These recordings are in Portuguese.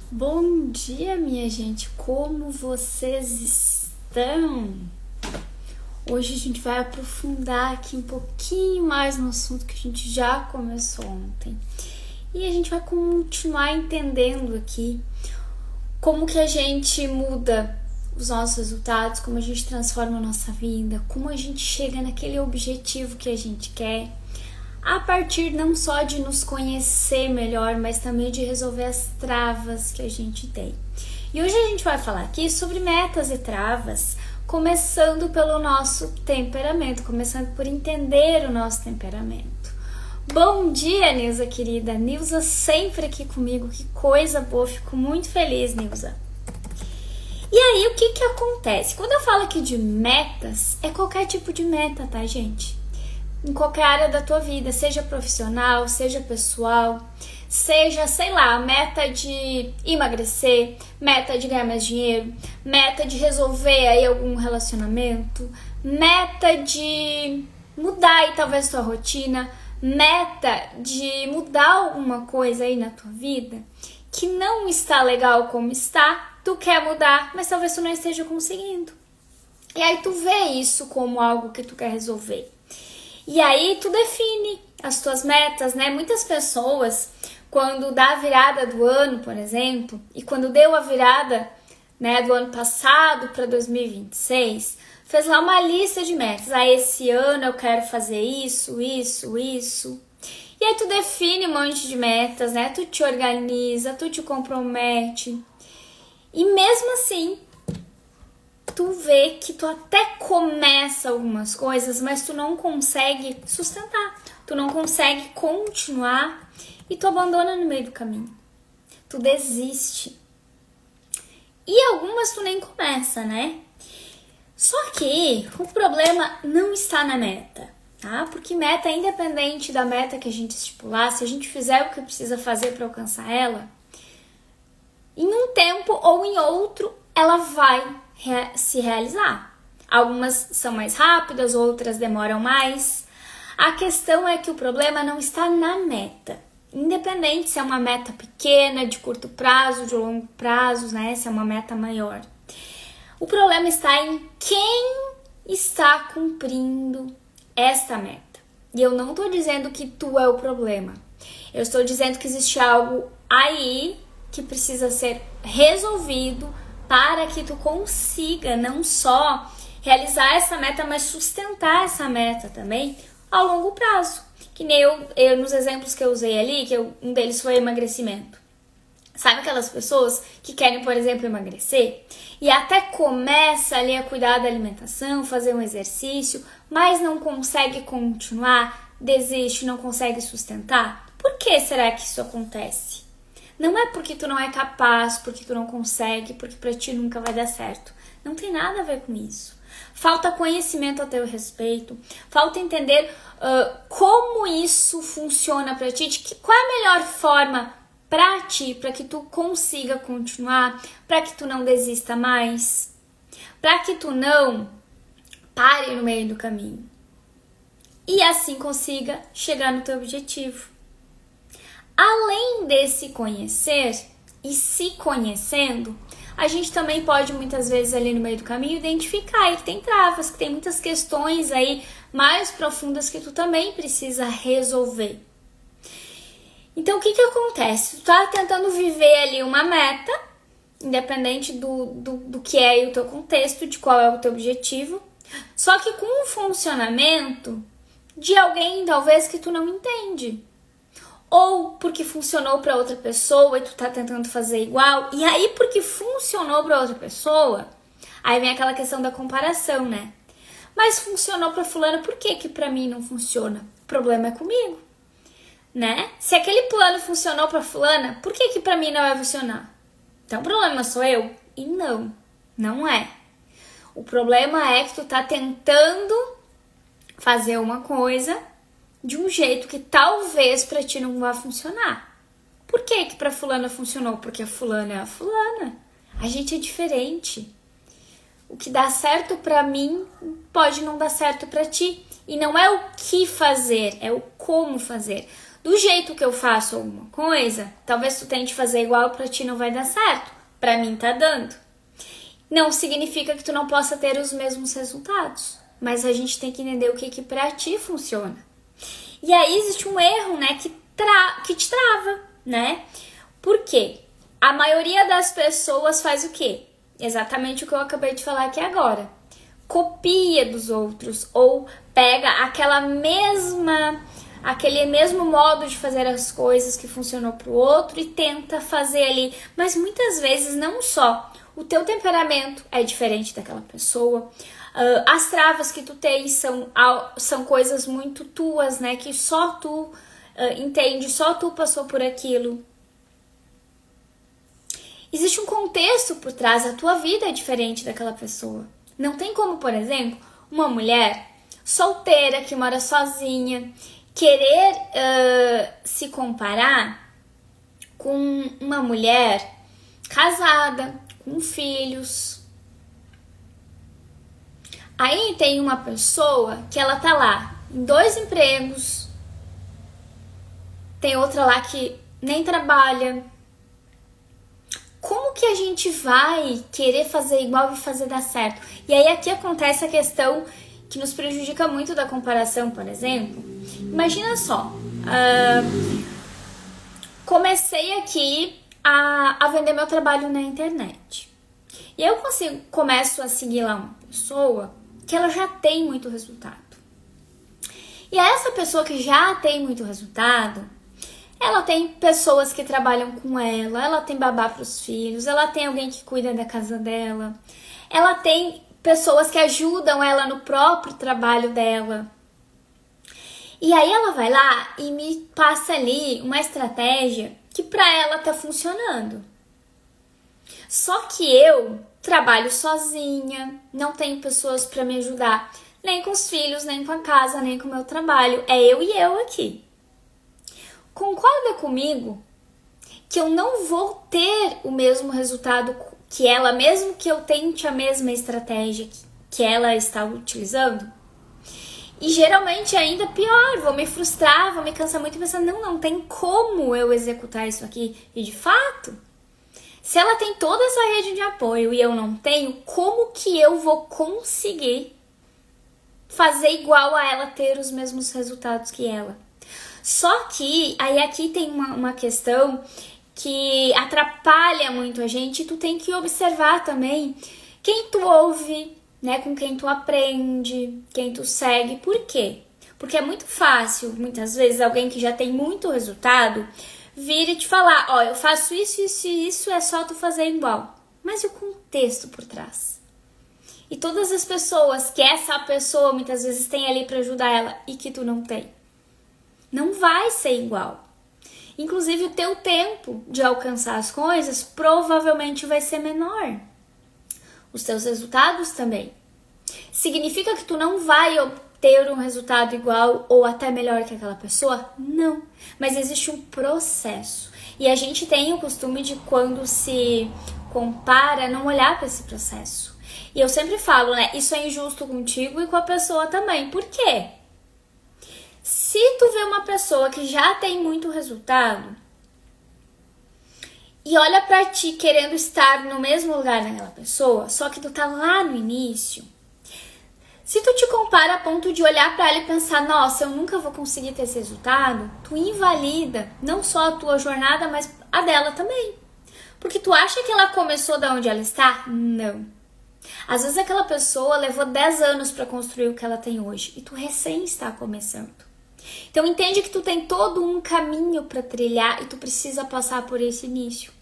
Bom dia, minha gente, como vocês estão? Hoje a gente vai aprofundar aqui um pouquinho mais no assunto que a gente já começou ontem. E a gente vai continuar entendendo aqui como que a gente muda os nossos resultados, como a gente transforma a nossa vida, como a gente chega naquele objetivo que a gente quer, a partir não só de nos conhecer melhor, mas também de resolver as travas que a gente tem. E hoje a gente vai falar aqui sobre metas e travas, começando pelo nosso temperamento, começando por entender o nosso temperamento. Bom dia, Nilza querida, Nilza sempre aqui comigo, que coisa boa, fico muito feliz, Nilza. E aí, o que acontece? Quando eu falo aqui de metas, é qualquer tipo de meta, tá, gente? Em qualquer área da tua vida, seja profissional, seja pessoal, seja, sei lá, meta de emagrecer, meta de ganhar mais dinheiro, meta de resolver aí algum relacionamento, meta de mudar aí talvez tua rotina, meta de mudar alguma coisa aí na tua vida que não está legal como está, tu quer mudar, mas talvez tu não esteja conseguindo. E aí tu vê isso como algo que tu quer resolver. E aí tu define as tuas metas, né? Muitas pessoas, quando dá a virada do ano, por exemplo, e quando deu a virada, né, do ano passado para 2026, fez lá uma lista de metas. Esse ano eu quero fazer isso. E aí tu define um monte de metas, né? Tu te organiza, tu te compromete. E mesmo assim, tu vê que tu até começa algumas coisas, mas tu não consegue sustentar, tu não consegue continuar e tu abandona no meio do caminho, tu desiste. E algumas tu nem começa, né? Só que o problema não está na meta, tá? Porque meta, independente da meta que a gente estipular, se a gente fizer o que precisa fazer para alcançar ela, em um tempo ou em outro, ela vai se realizar. Algumas são mais rápidas, outras demoram mais. A questão é que o problema não está na meta. Independente se é uma meta pequena, de curto prazo, de longo prazo, né? Se é uma meta maior. O problema está em quem está cumprindo esta meta. E eu não estou dizendo que tu é o problema. Eu estou dizendo que existe algo aí que precisa ser resolvido para que tu consiga não só realizar essa meta, mas sustentar essa meta também ao longo prazo. Que nem eu nos exemplos que eu usei ali, um deles foi emagrecimento. Sabe aquelas pessoas que querem, por exemplo, emagrecer e até começa ali a cuidar da alimentação, fazer um exercício, mas não consegue continuar, desiste, não consegue sustentar? Por que será que isso acontece? Não é porque tu não é capaz, porque tu não consegue, porque pra ti nunca vai dar certo. Não tem nada a ver com isso. Falta conhecimento a teu respeito, falta entender como isso funciona pra ti, qual é a melhor forma pra ti, pra que tu consiga continuar, pra que tu não desista mais, pra que tu não pare no meio do caminho e assim consiga chegar no teu objetivo. Além de se conhecer e se conhecendo, a gente também pode muitas vezes ali no meio do caminho identificar que tem travas, que tem muitas questões aí mais profundas que tu também precisa resolver. Então o que acontece? Tu tá tentando viver ali uma meta, independente do que é o teu contexto, de qual é o teu objetivo, só que com um funcionamento de alguém talvez que tu não entende. Ou porque funcionou para outra pessoa e tu tá tentando fazer igual. E aí, porque funcionou para outra pessoa, aí vem aquela questão da comparação, né? Mas funcionou para fulano, por que para mim não funciona? O problema é comigo, né? Se aquele plano funcionou para fulana, por que para mim não vai funcionar? Então o problema sou eu? E não é. O problema é que tu tá tentando fazer uma coisa de um jeito que talvez pra ti não vá funcionar. Por que pra fulana funcionou? Porque a fulana é a fulana. A gente é diferente. O que dá certo pra mim pode não dar certo pra ti. E não é o que fazer, é o como fazer. do jeito que eu faço alguma coisa, talvez tu tente fazer igual, pra ti não vai dar certo. Pra mim tá dando. Não significa que tu não possa ter os mesmos resultados. Mas a gente tem que entender o que pra ti funciona. E aí existe um erro, né, que te trava, né? Por quê? A maioria das pessoas faz o quê? Exatamente o que eu acabei de falar aqui agora. Copia dos outros ou pega aquele mesmo modo de fazer as coisas que funcionou pro outro e tenta fazer ali. Mas muitas vezes não só o teu temperamento é diferente daquela pessoa, as travas que tu tens são coisas muito tuas, né? Que só tu entende, só tu passou por aquilo. Existe um contexto por trás, a tua vida é diferente daquela pessoa. Não tem como, por exemplo, uma mulher solteira que mora sozinha querer se comparar com uma mulher casada, com filhos. Aí tem uma pessoa que ela tá lá em 2 empregos, tem outra lá que nem trabalha. Como que a gente vai querer fazer igual e fazer dar certo? E aí aqui acontece a questão que nos prejudica muito da comparação, por exemplo. Imagina só, comecei aqui a vender meu trabalho na internet. E eu começo a seguir lá uma pessoa que ela já tem muito resultado. E essa pessoa que já tem muito resultado, ela tem pessoas que trabalham com ela tem babá para os filhos, ela tem alguém que cuida da casa dela, ela tem pessoas que ajudam ela no próprio trabalho dela. E aí ela vai lá e me passa ali uma estratégia que para ela tá funcionando. Só que eu trabalho sozinha, não tenho pessoas para me ajudar, nem com os filhos, nem com a casa, nem com o meu trabalho. É eu e eu aqui. Concorda comigo que eu não vou ter o mesmo resultado que ela, mesmo que eu tente a mesma estratégia que ela está utilizando? E geralmente ainda pior, vou me frustrar, vou me cansar muito e pensar, não tem como eu executar isso aqui. E de fato, se ela tem toda essa rede de apoio e eu não tenho, como que eu vou conseguir fazer igual a ela, ter os mesmos resultados que ela? Só que aí aqui tem uma questão que atrapalha muito a gente, e tu tem que observar também quem tu ouve, né, com quem tu aprende, quem tu segue. Por quê? Porque é muito fácil, muitas vezes, alguém que já tem muito resultado vir e te falar, ó, eu faço isso, isso e isso, é só tu fazer igual. Mas e o contexto por trás? E todas as pessoas que essa pessoa muitas vezes tem ali para ajudar ela e que tu não tem. Não vai ser igual. Inclusive o teu tempo de alcançar as coisas provavelmente vai ser menor. Os teus resultados também. Significa que tu não vai obter um resultado igual ou até melhor que aquela pessoa? Não. Mas existe um processo. E a gente tem o costume de, quando se compara, não olhar para esse processo. E eu sempre falo, né? Isso é injusto contigo e com a pessoa também. Por quê? Se tu vê uma pessoa que já tem muito resultado e olha pra ti querendo estar no mesmo lugar daquela pessoa, só que tu tá lá no início, se tu te compara a ponto de olhar pra ela e pensar, nossa, eu nunca vou conseguir ter esse resultado, tu invalida não só a tua jornada, mas a dela também. Porque tu acha que ela começou da onde ela está? Não. Às vezes aquela pessoa levou 10 anos pra construir o que ela tem hoje e tu recém está começando. Então entende que tu tem todo um caminho para trilhar e tu precisa passar por esse início.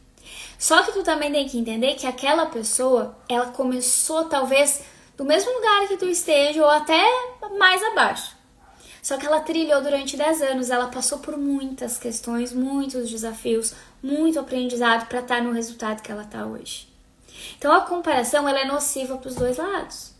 Só que tu também tem que entender que aquela pessoa, ela começou talvez do mesmo lugar que tu esteja ou até mais abaixo. Só que ela trilhou durante 10 anos, ela passou por muitas questões, muitos desafios, muito aprendizado para estar no resultado que ela está hoje. Então a comparação, ela é nociva para os dois lados.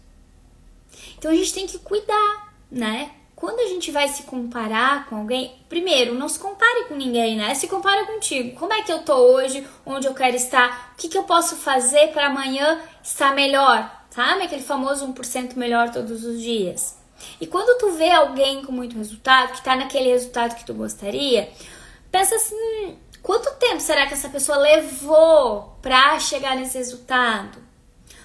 Então a gente tem que cuidar, né? Quando a gente vai se comparar com alguém, primeiro, não se compare com ninguém, né? Se compara contigo. Como é que eu tô hoje? Onde eu quero estar? O que eu posso fazer para amanhã estar melhor? Sabe? Aquele famoso 1% melhor todos os dias. E quando tu vê alguém com muito resultado, que tá naquele resultado que tu gostaria, pensa assim, quanto tempo será que essa pessoa levou pra chegar nesse resultado?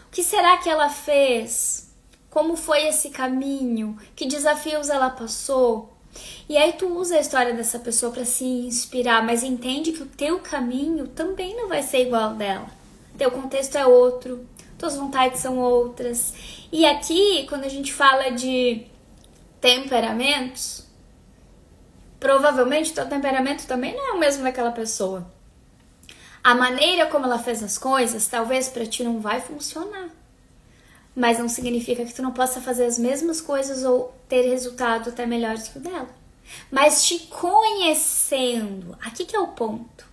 O que será que ela fez? Como foi esse caminho? Que desafios ela passou? E aí tu usa a história dessa pessoa para se inspirar, mas entende que o teu caminho também não vai ser igual ao dela. Teu contexto é outro, tuas vontades são outras. E aqui, quando a gente fala de temperamentos, provavelmente teu temperamento também não é o mesmo daquela pessoa. A maneira como ela fez as coisas, talvez para ti não vai funcionar. Mas não significa que tu não possa fazer as mesmas coisas ou ter resultado até melhores que o dela. Mas te conhecendo, aqui que é o ponto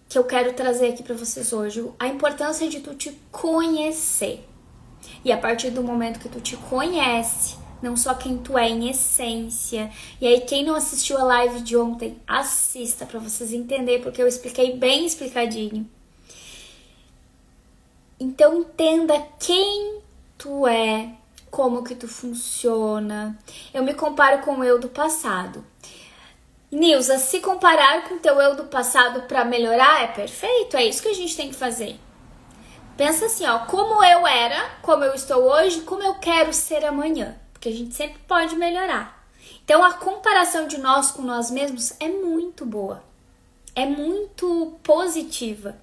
que eu quero trazer aqui para vocês hoje, a importância de tu te conhecer. E a partir do momento que tu te conhece, não só quem tu é em essência. E aí quem não assistiu a live de ontem, assista para vocês entenderem, porque eu expliquei bem explicadinho. Então entenda quem tu é, como que tu funciona. Eu me comparo com o eu do passado. Nilza, se comparar com o teu eu do passado para melhorar é perfeito, é isso que a gente tem que fazer. Pensa assim, ó, como eu era, como eu estou hoje, como eu quero ser amanhã. Porque a gente sempre pode melhorar. Então a comparação de nós com nós mesmos é muito boa. É muito positiva.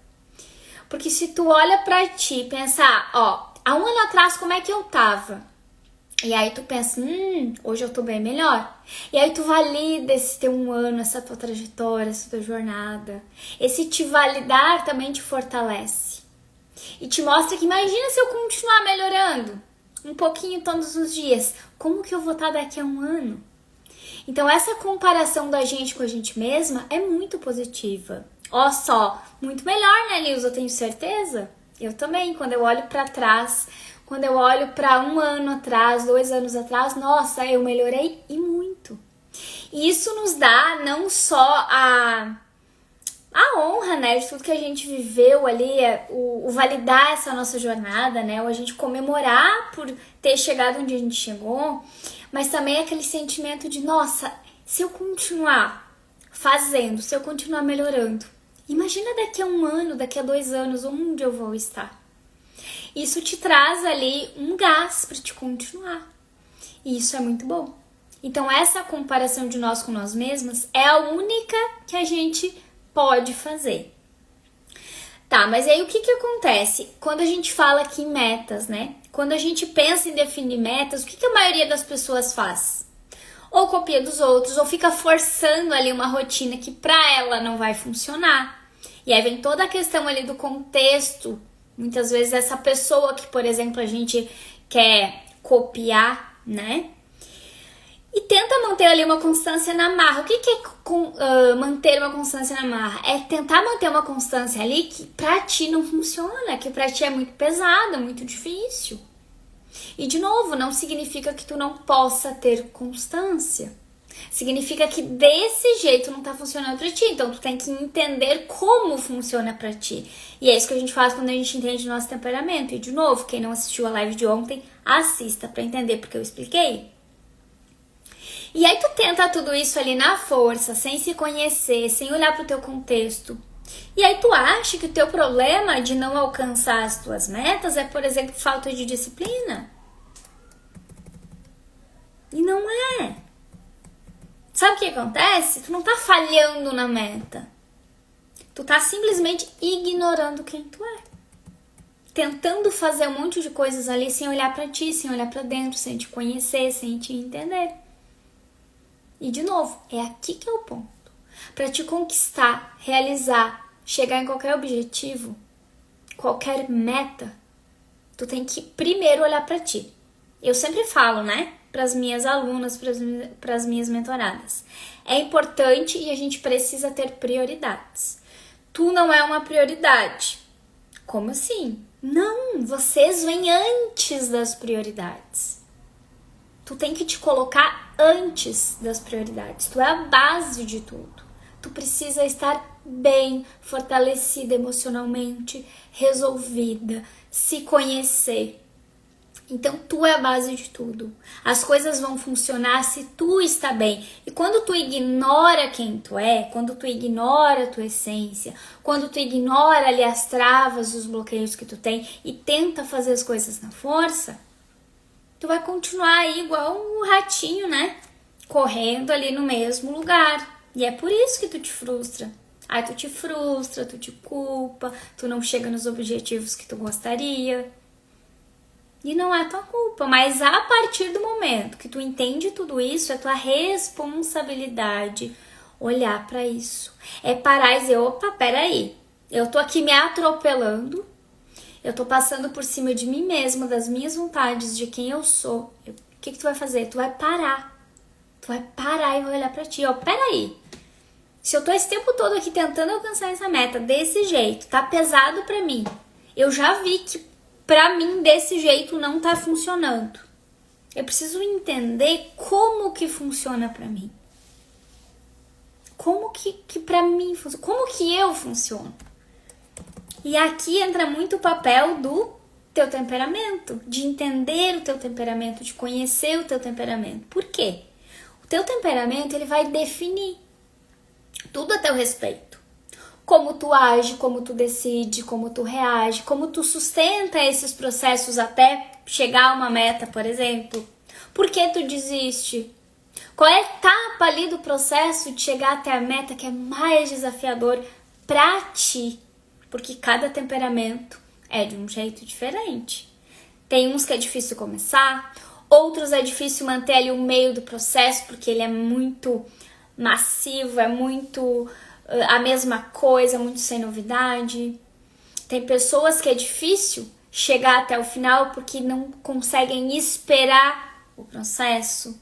Porque se tu olha pra ti e pensar, ó, há um ano atrás como é que eu tava? E aí tu pensa, hoje eu tô bem melhor. E aí tu valida esse teu um ano, essa tua trajetória, essa tua jornada. Esse te validar também te fortalece. E te mostra que imagina se eu continuar melhorando um pouquinho todos os dias. Como que eu vou estar daqui a um ano? Então essa comparação da gente com a gente mesma é muito positiva. Ó só, muito melhor, né, Nilza? Eu tenho certeza. Eu também, quando eu olho pra trás, quando eu olho pra um ano atrás, 2 anos atrás, nossa, eu melhorei e muito. E isso nos dá não só a honra, né, de tudo que a gente viveu ali, o validar essa nossa jornada, né, ou a gente comemorar por ter chegado onde a gente chegou, mas também aquele sentimento de, nossa, se eu continuar fazendo, se eu continuar melhorando, imagina daqui a um ano, daqui a 2 anos, onde eu vou estar. Isso te traz ali um gás para te continuar. E isso é muito bom. Então essa comparação de nós com nós mesmas é a única que a gente pode fazer. Tá, mas aí o que acontece quando a gente fala aqui em metas, né? Quando a gente pensa em definir metas, o que a maioria das pessoas faz? Ou copia dos outros, ou fica forçando ali uma rotina que pra ela não vai funcionar. E aí vem toda a questão ali do contexto. Muitas vezes essa pessoa que, por exemplo, a gente quer copiar, né? E tenta manter ali uma constância na marra. O que é manter uma constância na marra? É tentar manter uma constância ali que pra ti não funciona, que pra ti é muito pesada, muito difícil. E de novo, não significa que tu não possa ter constância. Significa que desse jeito não tá funcionando pra ti. Então tu tem que entender como funciona pra ti. E é isso que a gente faz quando a gente entende o nosso temperamento. E de novo, quem não assistiu a live de ontem, assista pra entender, porque eu expliquei. E aí tu tenta tudo isso ali na força, sem se conhecer, sem olhar pro teu contexto. E aí tu acha que o teu problema de não alcançar as tuas metas é, por exemplo, falta de disciplina? E não é. Sabe o que acontece? Tu não tá falhando na meta. Tu tá simplesmente ignorando quem tu é. Tentando fazer um monte de coisas ali sem olhar pra ti, sem olhar pra dentro, sem te conhecer, sem te entender. E de novo, é aqui que é o ponto. Pra te conquistar, realizar, chegar em qualquer objetivo, qualquer meta, tu tem que primeiro olhar pra ti. Eu sempre falo, né? Para as minhas alunas, para as minhas mentoradas. É importante e a gente precisa ter prioridades. Tu não é uma prioridade. Como assim? Não, vocês vêm antes das prioridades. Tu tem que te colocar antes das prioridades. Tu é a base de tudo. Tu precisa estar bem, fortalecida emocionalmente, resolvida, se conhecer. Então, tu é a base de tudo. As coisas vão funcionar se tu está bem. E quando tu ignora quem tu é, quando tu ignora a tua essência, quando tu ignora ali as travas, os bloqueios que tu tem e tenta fazer as coisas na força, tu vai continuar aí igual um ratinho, né? Correndo ali no mesmo lugar. E é por isso que tu te frustra. Aí tu te frustra, tu te culpa, tu não chega nos objetivos que tu gostaria. E não é tua culpa, mas a partir do momento que tu entende tudo isso, é tua responsabilidade olhar pra isso. É parar e dizer, opa, peraí, eu tô aqui me atropelando, eu tô passando por cima de mim mesma, das minhas vontades, de quem eu sou. O que tu vai fazer? Tu vai parar. Tu vai parar e vai olhar pra ti, ó, peraí. Se eu tô esse tempo todo aqui tentando alcançar essa meta desse jeito, tá pesado pra mim. Eu já vi que pra mim, desse jeito, não tá funcionando. Eu preciso entender como que funciona pra mim. Como que pra mim funciona. Como que eu funciono. E aqui entra muito o papel do teu temperamento. De entender o teu temperamento, de conhecer o teu temperamento. Por quê? O teu temperamento, ele vai definir tudo a teu respeito. Como tu age, como tu decide, como tu reage, como tu sustenta esses processos até chegar a uma meta, por exemplo. Por que tu desiste? Qual é a etapa ali do processo de chegar até a meta que é mais desafiador pra ti? Porque cada temperamento é de um jeito diferente. Tem uns que é difícil começar, outros é difícil manter ali o meio do processo, porque ele é muito massivo, é muito a mesma coisa, muito sem novidade. Tem pessoas que é difícil chegar até o final porque não conseguem esperar o processo.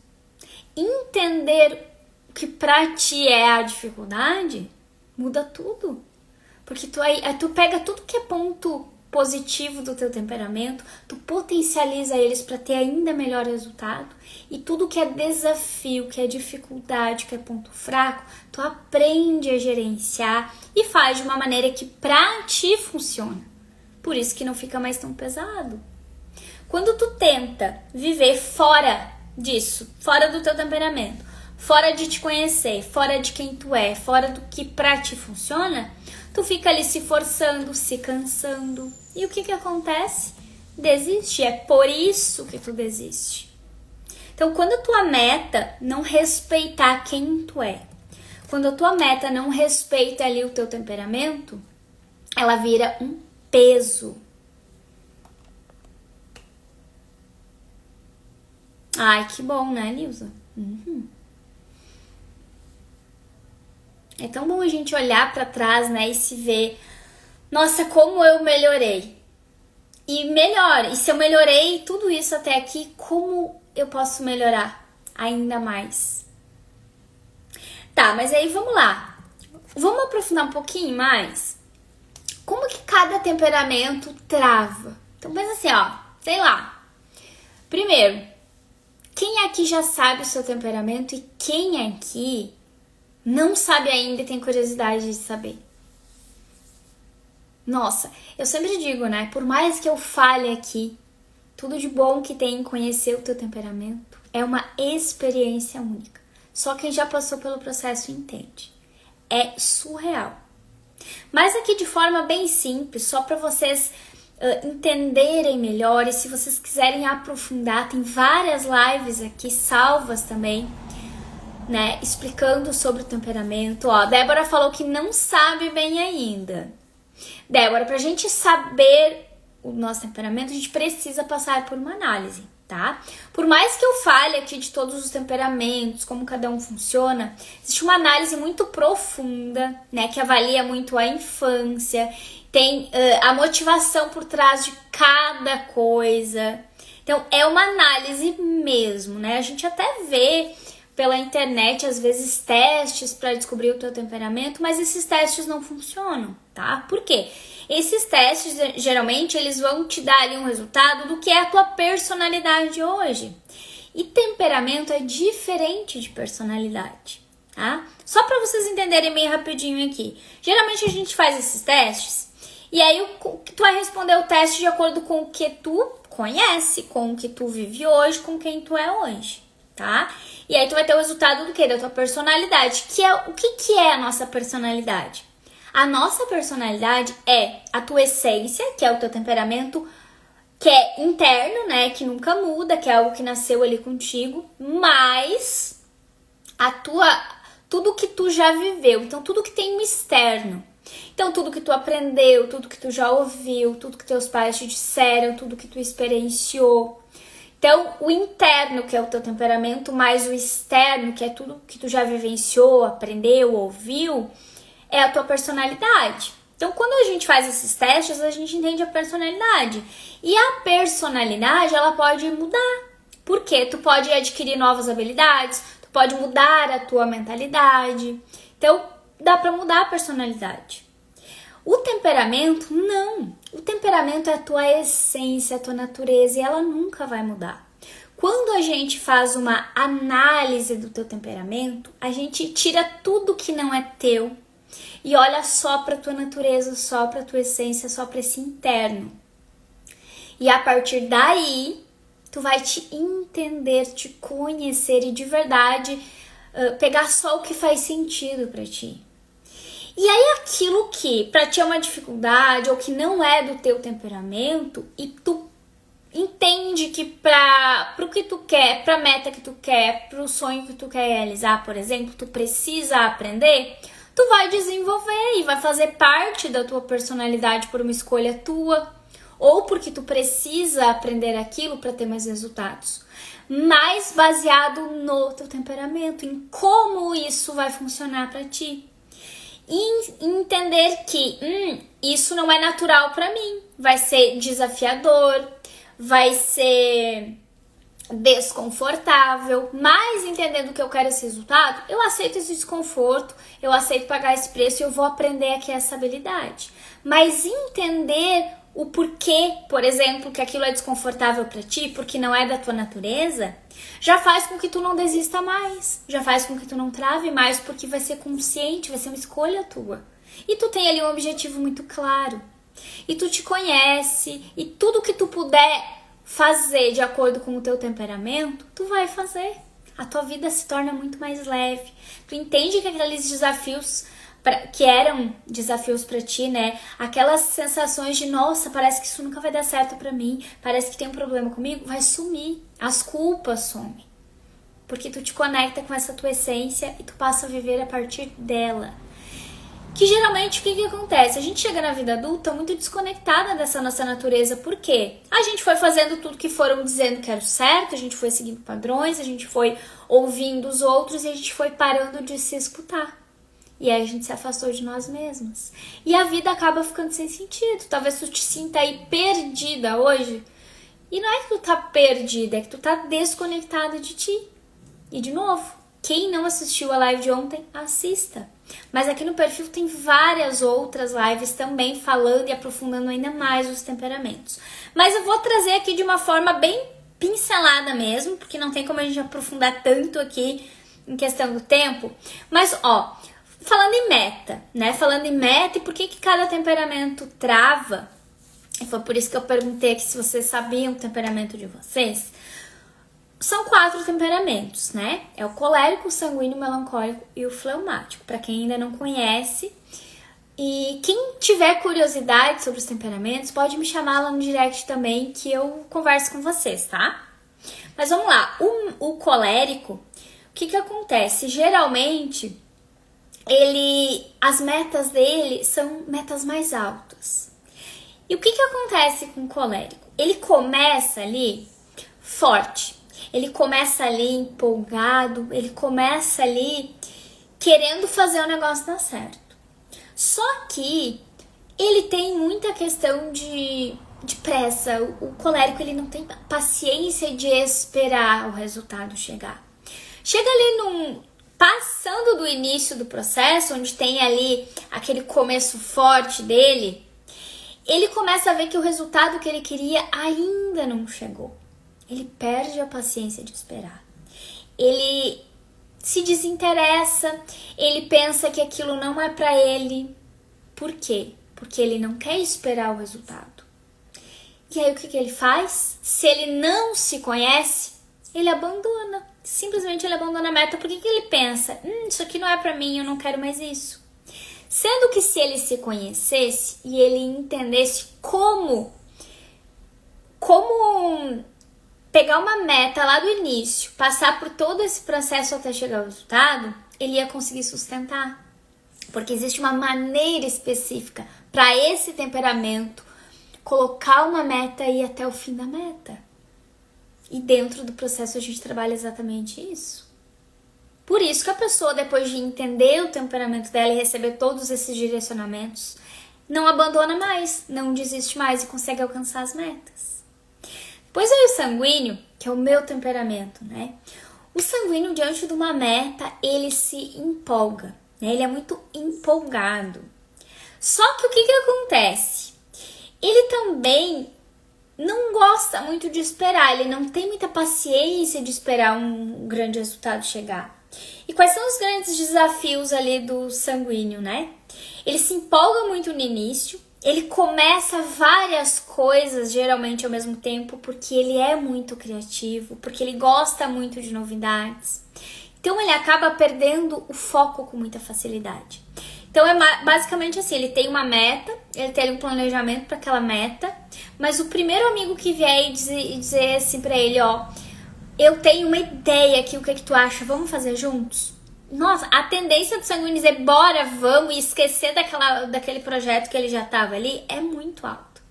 Entender o que pra ti é a dificuldade muda tudo. Porque tu pega tudo que é ponto positivo do teu temperamento, tu potencializa eles para ter ainda melhor resultado, e tudo que é desafio, que é dificuldade, que é ponto fraco, tu aprende a gerenciar e faz de uma maneira que pra ti funciona. Por isso que não fica mais tão pesado. Quando tu tenta viver fora disso, fora do teu temperamento, fora de te conhecer, fora de quem tu é, fora do que pra ti funciona, tu fica ali se forçando, se cansando. E o que acontece? Desiste. É por isso que tu desiste. Então, quando a tua meta não respeitar quem tu é, quando a tua meta não respeita ali o teu temperamento, ela vira um peso. Ai, que bom, né, Nilza? É tão bom a gente olhar pra trás, né, e se ver, nossa, como eu melhorei. E se eu melhorei tudo isso até aqui, como eu posso melhorar ainda mais? Tá, mas aí vamos lá. Vamos aprofundar um pouquinho mais? Como que cada temperamento trava? Então pensa assim, ó, sei lá. Primeiro, quem aqui já sabe o seu temperamento e quem aqui não sabe ainda e tem curiosidade de saber? Nossa, eu sempre digo, né? Por mais que eu fale aqui, tudo de bom que tem em conhecer o teu temperamento é uma experiência única. Só quem já passou pelo processo entende. É surreal. Mas aqui de forma bem simples, só para vocês entenderem melhor, e se vocês quiserem aprofundar, tem várias lives aqui salvas também, né, explicando sobre o temperamento. Ó, Débora falou que não sabe bem ainda. Débora, pra gente saber o nosso temperamento, a gente precisa passar por uma análise, tá? Por mais que eu fale aqui de todos os temperamentos, como cada um funciona, existe uma análise muito profunda, né, que avalia muito a infância, tem a motivação por trás de cada coisa. Então, é uma análise mesmo, né? A gente até vê pela internet, às vezes, testes para descobrir o teu temperamento, mas esses testes não funcionam, tá? Por quê? Esses testes, geralmente, eles vão te dar ali um resultado do que é a tua personalidade hoje. E temperamento é diferente de personalidade, tá? Só para vocês entenderem bem rapidinho aqui. Geralmente, a gente faz esses testes E aí tu vai responder o teste de acordo com o que tu conhece, com o que tu vive hoje, com quem tu é hoje, tá? E aí tu vai ter o resultado do quê? Da tua personalidade. O que é a nossa personalidade? A nossa personalidade é a tua essência, que é o teu temperamento, que é interno, né? Que nunca muda, que é algo que nasceu ali contigo, mas tudo que tu já viveu. Então, tudo que tem no externo. Então, tudo que tu aprendeu, tudo que tu já ouviu, tudo que teus pais te disseram, tudo que tu experienciou. Então, o interno, que é o teu temperamento, mais o externo, que é tudo que tu já vivenciou, aprendeu, ouviu, é a tua personalidade. Então, quando a gente faz esses testes, a gente entende a personalidade. E a personalidade, ela pode mudar. Por quê? Tu pode adquirir novas habilidades, tu pode mudar a tua mentalidade. Então, dá pra mudar a personalidade. O temperamento, não. O temperamento é a tua essência, a tua natureza, e ela nunca vai mudar. Quando a gente faz uma análise do teu temperamento, a gente tira tudo que não é teu e olha só pra tua natureza, só pra tua essência, só pra esse interno. E a partir daí, tu vai te entender, te conhecer e de verdade pegar só o que faz sentido pra ti. E aí aquilo que pra ti é uma dificuldade ou que não é do teu temperamento e tu entende que pro que tu quer, pra meta que tu quer, pro sonho que tu quer realizar, por exemplo, tu precisa aprender, tu vai desenvolver e vai fazer parte da tua personalidade por uma escolha tua ou porque tu precisa aprender aquilo para ter mais resultados. Mas baseado no teu temperamento, em como isso vai funcionar para ti. E entender que isso não é natural para mim, vai ser desafiador, vai ser desconfortável, mas entendendo que eu quero esse resultado, eu aceito esse desconforto, eu aceito pagar esse preço e eu vou aprender aqui essa habilidade. Mas entender o porquê, por exemplo, que aquilo é desconfortável para ti, porque não é da tua natureza, já faz com que tu não desista mais, já faz com que tu não trave mais, porque vai ser consciente, vai ser uma escolha tua. E tu tem ali um objetivo muito claro. E tu te conhece, e tudo que tu puder fazer de acordo com o teu temperamento, tu vai fazer. A tua vida se torna muito mais leve. Tu entende que aqueles desafios que eram desafios pra ti, né? Aquelas sensações de, nossa, parece que isso nunca vai dar certo pra mim, parece que tem um problema comigo, vai sumir. As culpas somem. Porque tu te conecta com essa tua essência e tu passa a viver a partir dela. Que geralmente o que acontece? A gente chega na vida adulta muito desconectada dessa nossa natureza. Por quê? A gente foi fazendo tudo que foram dizendo que era o certo, a gente foi seguindo padrões, a gente foi ouvindo os outros e a gente foi parando de se escutar. E aí a gente se afastou de nós mesmos. E a vida acaba ficando sem sentido. Talvez tu te sinta aí perdida hoje. E não é que tu tá perdida, é que tu tá desconectada de ti. E de novo, quem não assistiu a live de ontem, assista. Mas aqui no perfil tem várias outras lives também falando e aprofundando ainda mais os temperamentos. Mas eu vou trazer aqui de uma forma bem pincelada mesmo, porque não tem como a gente aprofundar tanto aqui em questão do tempo. Mas, ó, falando em meta, né? Falando em meta e por que cada temperamento trava. E foi por isso que eu perguntei aqui se vocês sabiam o temperamento de vocês. São 4 temperamentos, né? É o colérico, o sanguíneo, o melancólico e o fleumático. Para quem ainda não conhece. E quem tiver curiosidade sobre os temperamentos, pode me chamar lá no direct também, que eu converso com vocês, tá? Mas vamos lá. O colérico, o que acontece? Geralmente, as metas dele são metas mais altas. E o que acontece com o colérico? Ele começa ali forte. Ele começa ali empolgado, ele começa ali querendo fazer o negócio dar certo. Só que ele tem muita questão de pressa. O colérico ele não tem paciência de esperar o resultado chegar. Chega ali passando do início do processo, onde tem ali aquele começo forte dele, ele começa a ver que o resultado que ele queria ainda não chegou. Ele perde a paciência de esperar. Ele se desinteressa, ele pensa que aquilo não é pra ele. Por quê? porque ele não quer esperar o resultado. E aí o que ele faz? Se ele não se conhece, ele abandona. Simplesmente ele abandona a meta. Por que ele pensa? Isso aqui não é pra mim, eu não quero mais isso. Sendo que se ele se conhecesse e ele entendesse como pegar uma meta lá do início, passar por todo esse processo até chegar ao resultado, ele ia conseguir sustentar. Porque existe uma maneira específica para esse temperamento colocar uma meta e ir até o fim da meta. E dentro do processo a gente trabalha exatamente isso. Por isso que a pessoa, depois de entender o temperamento dela e receber todos esses direcionamentos, não abandona mais, não desiste mais e consegue alcançar as metas. Depois aí o sanguíneo, que é o meu temperamento, né? O sanguíneo, diante de uma meta, ele se empolga, né? Ele é muito empolgado. Só que o que acontece? Ele também não gosta muito de esperar, ele não tem muita paciência de esperar um grande resultado chegar. E quais são os grandes desafios ali do sanguíneo, né? Ele se empolga muito no início, ele começa várias coisas geralmente ao mesmo tempo, porque ele é muito criativo, porque ele gosta muito de novidades. Então ele acaba perdendo o foco com muita facilidade. Então é basicamente assim, ele tem uma meta, ele tem um planejamento para aquela meta, mas o primeiro amigo que vier e dizer assim para ele, ó, eu tenho uma ideia aqui, o que tu acha? Vamos fazer juntos? Nossa, a tendência do sanguíneo dizer bora, vamos, e esquecer daquele projeto que ele já tava ali é muito alto.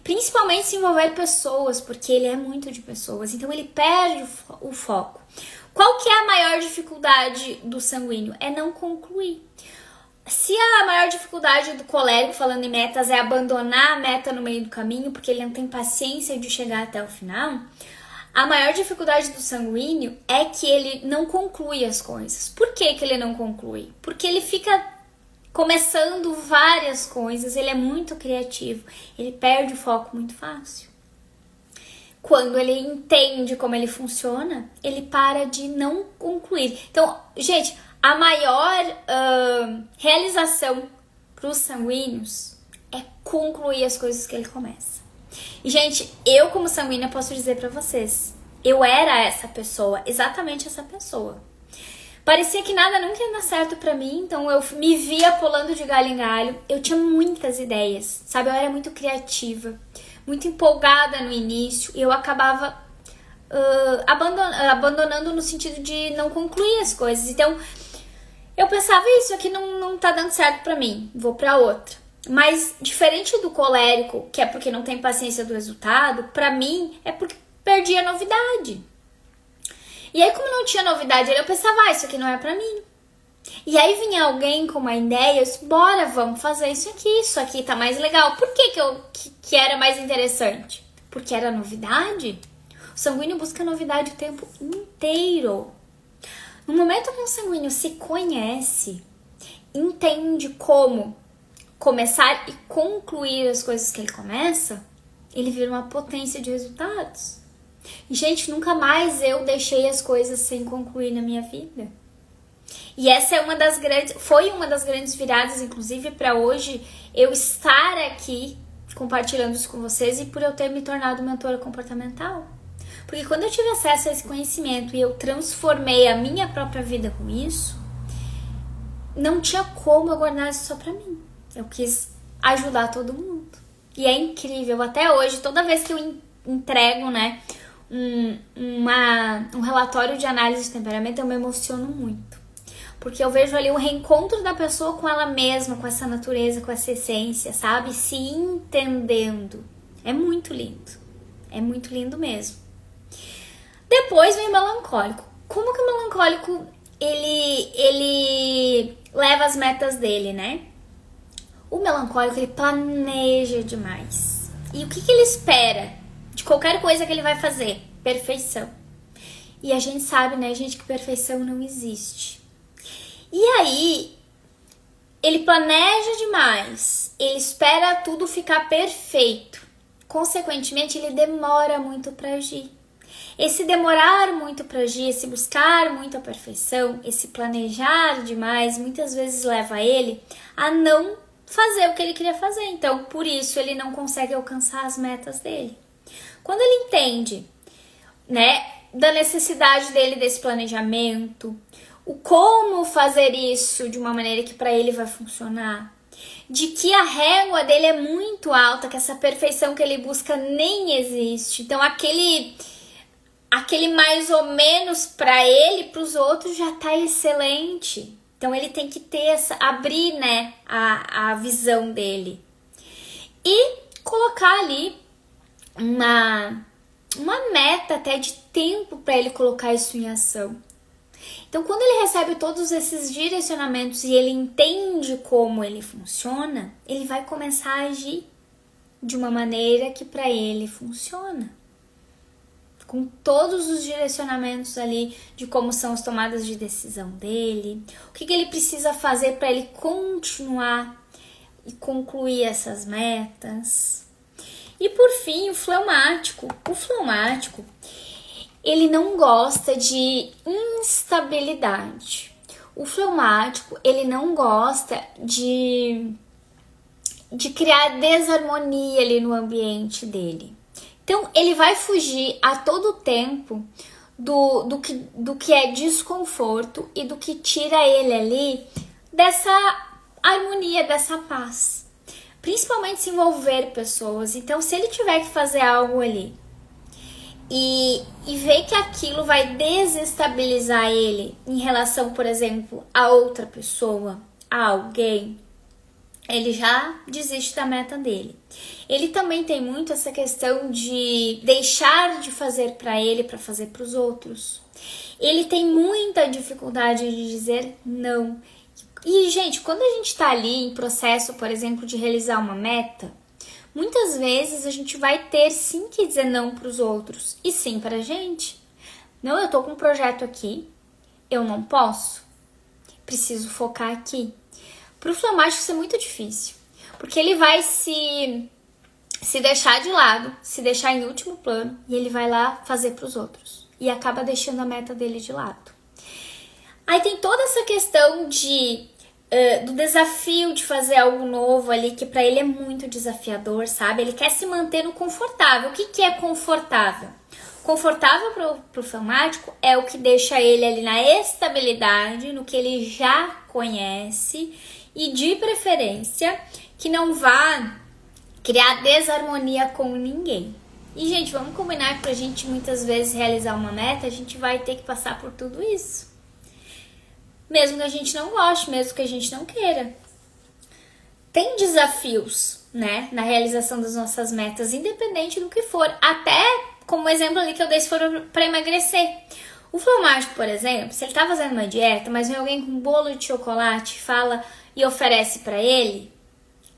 Principalmente se envolver pessoas, porque ele é muito de pessoas, então ele perde o foco. Qual que é a maior dificuldade do sanguíneo? É não concluir. Se a maior dificuldade do colérico, falando em metas, é abandonar a meta no meio do caminho, porque ele não tem paciência de chegar até o final, a maior dificuldade do sanguíneo é que ele não conclui as coisas. Por que ele não conclui? Porque ele fica começando várias coisas, ele é muito criativo, ele perde o foco muito fácil. Quando ele entende como ele funciona, ele para de não concluir. Então, gente, a maior realização para os sanguíneos é concluir as coisas que ele começa. E, gente, eu como sanguínea posso dizer pra vocês, eu era essa pessoa, exatamente essa pessoa. Parecia que nada nunca ia dar certo pra mim, então eu me via pulando de galho em galho. Eu tinha muitas ideias, sabe? Eu era muito criativa, muito empolgada no início, e eu acabava abandonando no sentido de não concluir as coisas. Então, eu pensava, isso aqui não tá dando certo pra mim, vou pra outra. Mas, diferente do colérico, que é porque não tem paciência do resultado, pra mim é porque perdi a novidade. E aí, como não tinha novidade, eu pensava, isso aqui não é pra mim. E aí vinha alguém com uma ideia, eu disse, bora, vamos fazer isso aqui tá mais legal. Por que era mais interessante? Porque era novidade. O sanguíneo busca novidade o tempo inteiro. No momento que o sanguíneo se conhece, entende como começar e concluir as coisas que ele começa, ele vira uma potência de resultados. E, gente, nunca mais eu deixei as coisas sem concluir na minha vida. E essa é foi uma das grandes viradas, inclusive, para hoje eu estar aqui compartilhando isso com vocês e por eu ter me tornado mentora comportamental. Porque quando eu tive acesso a esse conhecimento e eu transformei a minha própria vida com isso, não tinha como eu guardar isso só pra mim. Eu quis ajudar todo mundo. E é incrível, até hoje, toda vez que eu entrego, né, um relatório de análise de temperamento, eu me emociono muito. Porque eu vejo ali o reencontro da pessoa com ela mesma, com essa natureza, com essa essência, sabe? Se entendendo. É muito lindo. É muito lindo mesmo. Depois vem o melancólico. Como que o melancólico, ele leva as metas dele, né? O melancólico, ele planeja demais. E o que ele espera de qualquer coisa que ele vai fazer? Perfeição. E a gente sabe, né, gente, que perfeição não existe. E aí, ele planeja demais. Ele espera tudo ficar perfeito. Consequentemente, ele demora muito para agir. Esse demorar muito para agir, esse buscar muito a perfeição, esse planejar demais, muitas vezes leva ele a não fazer o que ele queria fazer. Então, por isso, ele não consegue alcançar as metas dele. Quando ele entende, né, da necessidade dele desse planejamento, o como fazer isso de uma maneira que para ele vai funcionar, de que a régua dele é muito alta, que essa perfeição que ele busca nem existe. Então, aquele mais ou menos para ele, para os outros, já tá excelente. Então, ele tem que ter abrir, né, a visão dele. E colocar ali uma meta até de tempo para ele colocar isso em ação. Então, quando ele recebe todos esses direcionamentos e ele entende como ele funciona, ele vai começar a agir de uma maneira que para ele funciona. Com todos os direcionamentos ali de como são as tomadas de decisão dele, o que ele precisa fazer para ele continuar e concluir essas metas. E por fim, o fleumático. O fleumático, ele não gosta de instabilidade. O fleumático, ele não gosta de criar desarmonia ali no ambiente dele. Então, ele vai fugir a todo tempo do que é desconforto e do que tira ele ali dessa harmonia, dessa paz. Principalmente se envolver pessoas. Então, se ele tiver que fazer algo ali e ver que aquilo vai desestabilizar ele em relação, por exemplo, a outra pessoa, a alguém, ele já desiste da meta dele. Ele também tem muito essa questão de deixar de fazer para ele para fazer para os outros. Ele tem muita dificuldade de dizer não. E, gente, quando a gente tá ali em processo, por exemplo, de realizar uma meta, muitas vezes a gente vai ter sim que dizer não para os outros e sim pra gente. Não, eu tô com um projeto aqui, eu não posso, preciso focar aqui. Pro fleumático isso é muito difícil, porque ele vai se deixar de lado, se deixar em último plano e ele vai lá fazer pros outros e acaba deixando a meta dele de lado. Aí tem toda essa questão do desafio de fazer algo novo ali, que pra ele é muito desafiador, sabe? Ele quer se manter no confortável. O que é confortável? Confortável pro fleumático é o que deixa ele ali na estabilidade, no que ele já conhece e de preferência que não vá criar desarmonia com ninguém. E, gente, vamos combinar que pra gente muitas vezes realizar uma meta, a gente vai ter que passar por tudo isso. Mesmo que a gente não goste, mesmo que a gente não queira. Tem desafios, né, na realização das nossas metas, independente do que for. Até como exemplo ali que eu dei, se for para emagrecer. O fleumático, por exemplo, se ele tá fazendo uma dieta, mas vem alguém com um bolo de chocolate, fala e oferece para ele,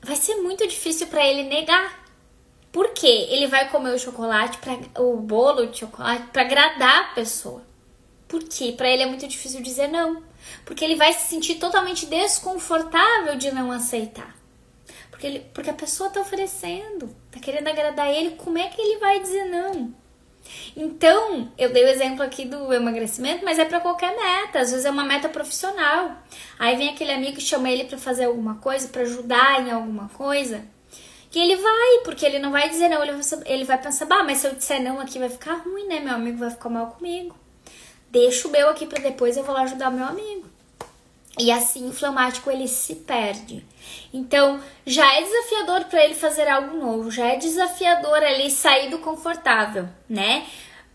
vai ser muito difícil para ele negar. Por quê? Ele vai comer o bolo de chocolate para agradar a pessoa. Por quê? Para ele é muito difícil dizer não. Porque ele vai se sentir totalmente desconfortável de não aceitar. Porque a pessoa tá oferecendo, tá querendo agradar ele, como é que ele vai dizer não? Então, eu dei o exemplo aqui do emagrecimento, mas é para qualquer meta. Às vezes é uma meta profissional. Aí vem aquele amigo que chama ele para fazer alguma coisa, para ajudar em alguma coisa. E ele vai, porque ele não vai dizer não. Ele vai pensar, mas se eu disser não aqui vai ficar ruim, né? Meu amigo vai ficar mal comigo. Deixa o meu aqui para depois eu vou lá ajudar o meu amigo. E assim o fleumático ele se perde. Então já é desafiador para ele fazer algo novo, já é desafiador ali sair do confortável, né?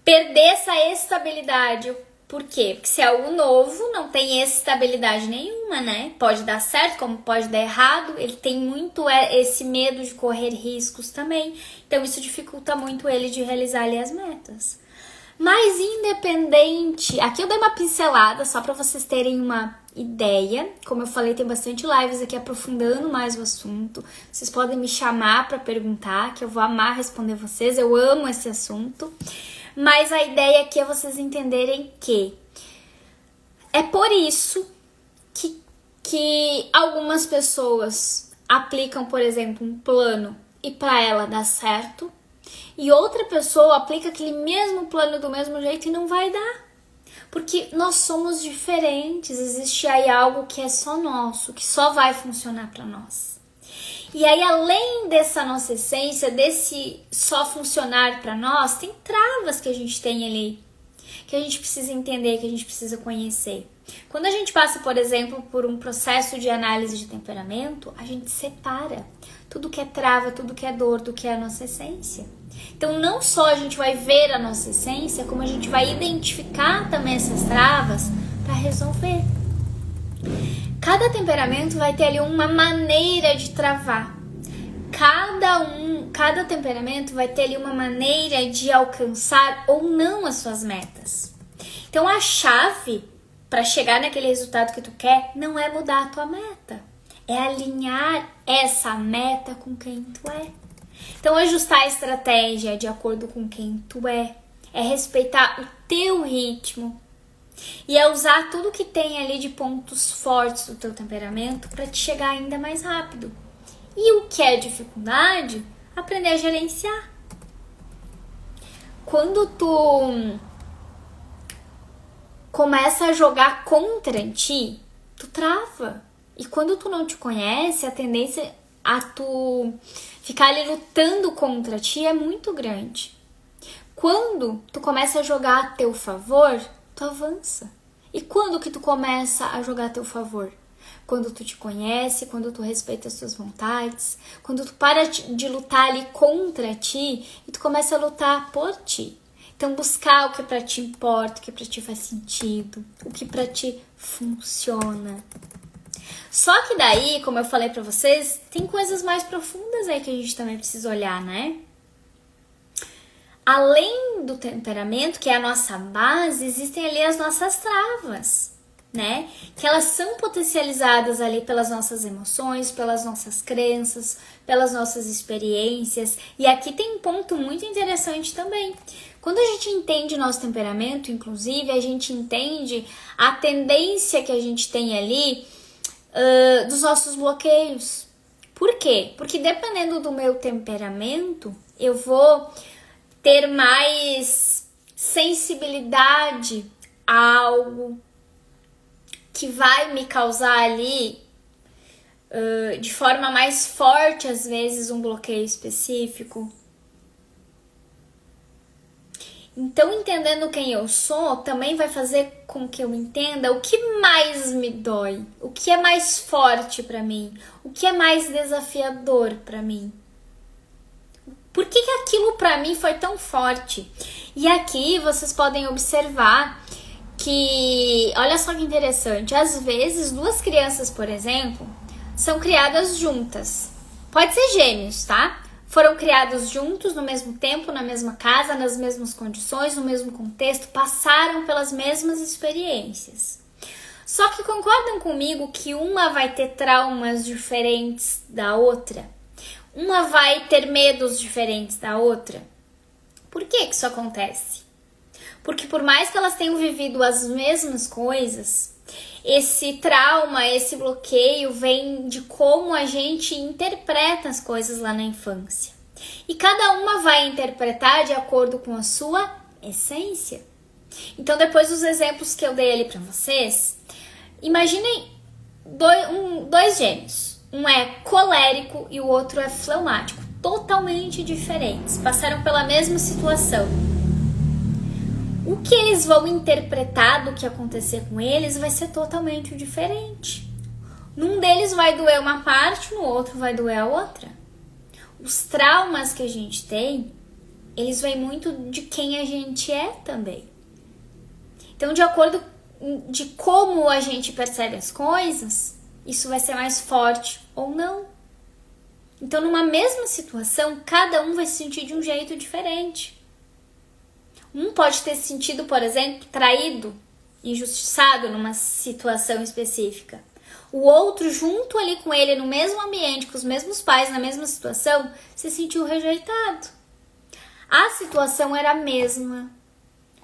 Perder essa estabilidade. Por quê? Porque se é algo novo, não tem estabilidade nenhuma, né? Pode dar certo, como pode dar errado. Ele tem muito esse medo de correr riscos também. Então isso dificulta muito ele de realizar ali as metas. Mas independente, aqui eu dei uma pincelada só para vocês terem uma ideia. Como eu falei, tem bastante lives aqui aprofundando mais o assunto. Vocês podem me chamar para perguntar, que eu vou amar responder vocês. Eu amo esse assunto. Mas a ideia aqui é vocês entenderem que é por isso que algumas pessoas aplicam, por exemplo, um plano e para ela dá certo. E outra pessoa aplica aquele mesmo plano do mesmo jeito e não vai dar. Porque nós somos diferentes, existe aí algo que é só nosso, que só vai funcionar para nós. E aí, além dessa nossa essência, desse só funcionar para nós, tem travas que a gente tem ali, que a gente precisa entender, que a gente precisa conhecer. Quando a gente passa, por exemplo, por um processo de análise de temperamento, a gente separa tudo que é trava, tudo que é dor, do que é a nossa essência. Então, não só a gente vai ver a nossa essência, como a gente vai identificar também essas travas para resolver. Cada temperamento vai ter ali uma maneira de travar. Cada temperamento vai ter ali uma maneira de alcançar ou não as suas metas. Então, a chave para chegar naquele resultado que tu quer não é mudar a tua meta, é alinhar essa meta com quem tu é. Então, ajustar a estratégia de acordo com quem tu é respeitar o teu ritmo e é usar tudo que tem ali de pontos fortes do teu temperamento para te chegar ainda mais rápido. E o que é dificuldade? Aprender a gerenciar. Quando tu começa a jogar contra ti, tu trava. E quando tu não te conhece, a tendência a tu ficar ali lutando contra ti é muito grande. Quando tu começa a jogar a teu favor, tu avança. E quando que tu começa a jogar a teu favor? Quando tu te conhece, quando tu respeita as tuas vontades, quando tu para de lutar ali contra ti e tu começa a lutar por ti. Então, buscar o que pra ti importa, o que pra ti faz sentido, o que pra ti funciona. Só que daí, como eu falei pra vocês, tem coisas mais profundas aí que a gente também precisa olhar, né? Além do temperamento, que é a nossa base, existem ali as nossas travas, né? Que elas são potencializadas ali pelas nossas emoções, pelas nossas crenças, pelas nossas experiências. E aqui tem um ponto muito interessante também. Quando a gente entende nosso temperamento, inclusive, a gente entende a tendência que a gente tem ali dos nossos bloqueios. Por quê? Porque dependendo do meu temperamento, eu vou ter mais sensibilidade a algo que vai me causar ali de forma mais forte, às vezes, um bloqueio específico. Então, entendendo quem eu sou, também vai fazer com que eu entenda o que mais me dói, o que é mais forte pra mim, o que é mais desafiador pra mim. Por que aquilo pra mim foi tão forte? E aqui vocês podem observar que, olha só que interessante, às vezes duas crianças, por exemplo, são criadas juntas. Pode ser gêmeos, tá? Foram criados juntos no mesmo tempo, na mesma casa, nas mesmas condições, no mesmo contexto, passaram pelas mesmas experiências. Só que concordam comigo que uma vai ter traumas diferentes da outra? Uma vai ter medos diferentes da outra? Por que isso acontece? Porque por mais que elas tenham vivido as mesmas coisas, esse trauma, esse bloqueio vem de como a gente interpreta as coisas lá na infância. E cada uma vai interpretar de acordo com a sua essência. Então, depois dos exemplos que eu dei ali para vocês, imaginem dois gêmeos. Um é colérico e o outro é fleumático. Totalmente diferentes. Passaram pela mesma situação. O que eles vão interpretar do que acontecer com eles vai ser totalmente diferente. Num deles vai doer uma parte, no outro vai doer a outra. Os traumas que a gente tem, eles vêm muito de quem a gente é também. Então, de acordo de como a gente percebe as coisas, isso vai ser mais forte ou não. Então, numa mesma situação, cada um vai se sentir de um jeito diferente. Um pode ter se sentido, por exemplo, traído, injustiçado numa situação específica. O outro, junto ali com ele, no mesmo ambiente, com os mesmos pais, na mesma situação, se sentiu rejeitado. A situação era a mesma.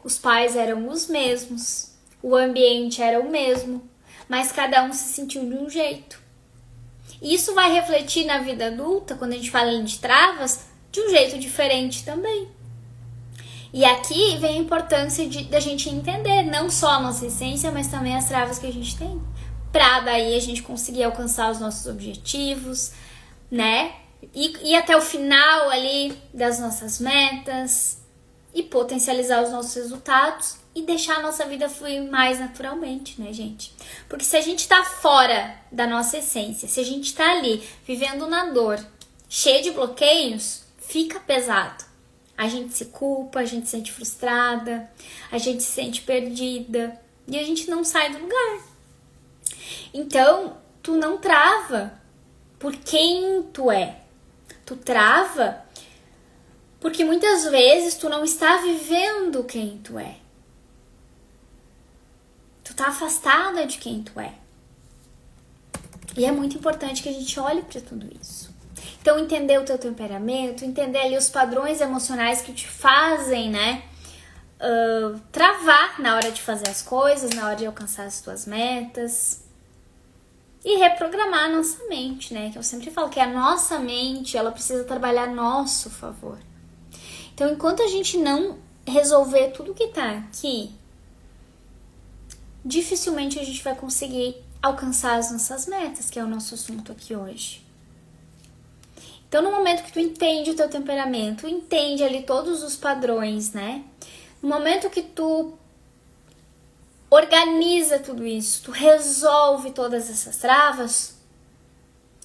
Os pais eram os mesmos. O ambiente era o mesmo. Mas cada um se sentiu de um jeito. E isso vai refletir na vida adulta, quando a gente fala de travas, de um jeito diferente também. E aqui vem a importância da gente entender não só a nossa essência, mas também as travas que a gente tem. Pra daí a gente conseguir alcançar os nossos objetivos, né? Ir até o final ali das nossas metas e potencializar os nossos resultados e deixar a nossa vida fluir mais naturalmente, né, gente? Porque se a gente tá fora da nossa essência, se a gente tá ali vivendo na dor, cheio de bloqueios, fica pesado. A gente se culpa, a gente se sente frustrada, a gente se sente perdida e a gente não sai do lugar. Então, tu não trava por quem tu é. Tu trava porque muitas vezes tu não está vivendo quem tu é. Tu tá afastada de quem tu é. E é muito importante que a gente olhe para tudo isso. Então, entender o teu temperamento, entender ali os padrões emocionais que te fazem, né, travar na hora de fazer as coisas, na hora de alcançar as tuas metas. E reprogramar a nossa mente, né, que eu sempre falo que a nossa mente, ela precisa trabalhar a nosso favor. Então, enquanto a gente não resolver tudo que tá aqui, dificilmente a gente vai conseguir alcançar as nossas metas, que é o nosso assunto aqui hoje. Então, no momento que tu entende o teu temperamento, entende ali todos os padrões, né? No momento que tu organiza tudo isso, tu resolve todas essas travas,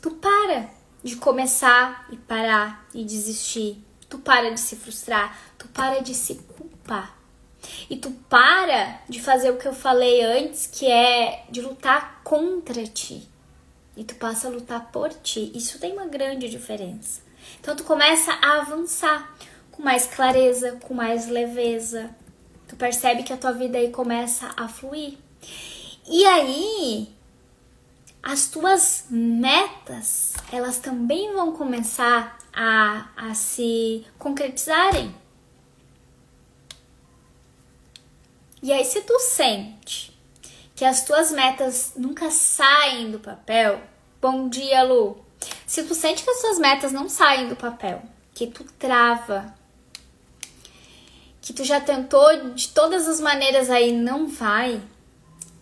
tu para de começar e parar e desistir. Tu para de se frustrar, tu para de se culpar. E tu para de fazer o que eu falei antes, que é de lutar contra ti. E tu passa a lutar por ti. Isso tem uma grande diferença. Então tu começa a avançar com mais clareza, com mais leveza. Tu percebe que a tua vida aí começa a fluir. E aí, as tuas metas, elas também vão começar a se concretizarem. E aí, se tu sente que as tuas metas nunca saem do papel, bom dia, Lu. Se tu sente que as tuas metas não saem do papel, que tu trava, que tu já tentou de todas as maneiras aí, não vai,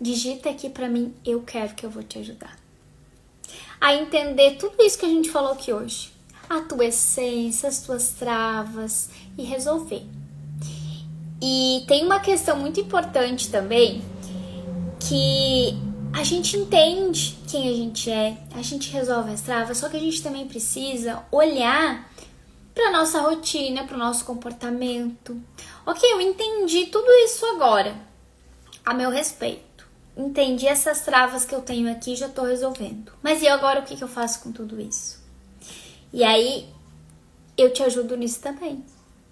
digita aqui pra mim, eu quero, que eu vou te ajudar a entender tudo isso que a gente falou aqui hoje. A tua essência, as tuas travas e resolver. E tem uma questão muito importante também, que a gente entende quem a gente resolve as travas, só que a gente também precisa olhar para nossa rotina, para o nosso comportamento. Ok, eu entendi tudo isso agora, a meu respeito. Entendi essas travas que eu tenho aqui, já estou resolvendo. Mas e agora o que eu faço com tudo isso? E aí, eu te ajudo nisso também.